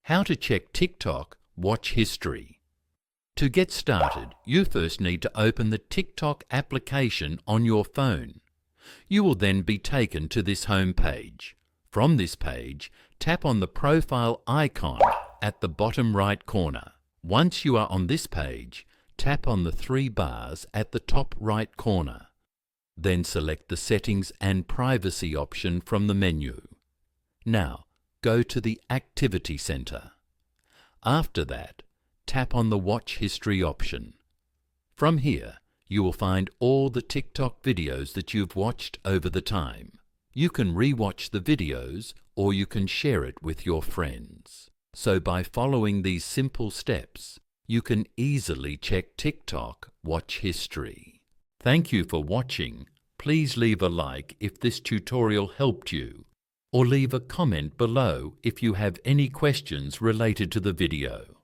How to check TikTok watch history. To get started, you first need to open the TikTok application on your phone. You will then be taken to this home page. From this page, tap on the profile icon at the bottom right corner. Once you are on this page, tap on the three bars at the top right corner. Then select the Settings and Privacy option from the menu. Now, go to the Activity Center. After that, tap on the Watch History option. From here, you will find all the TikTok videos that you've watched over the time. You can re-watch the videos or you can share it with your friends. So by following these simple steps, you can easily check TikTok watch history. Thank you for watching. Please leave a like if this tutorial helped you, or leave a comment below if you have any questions related to the video.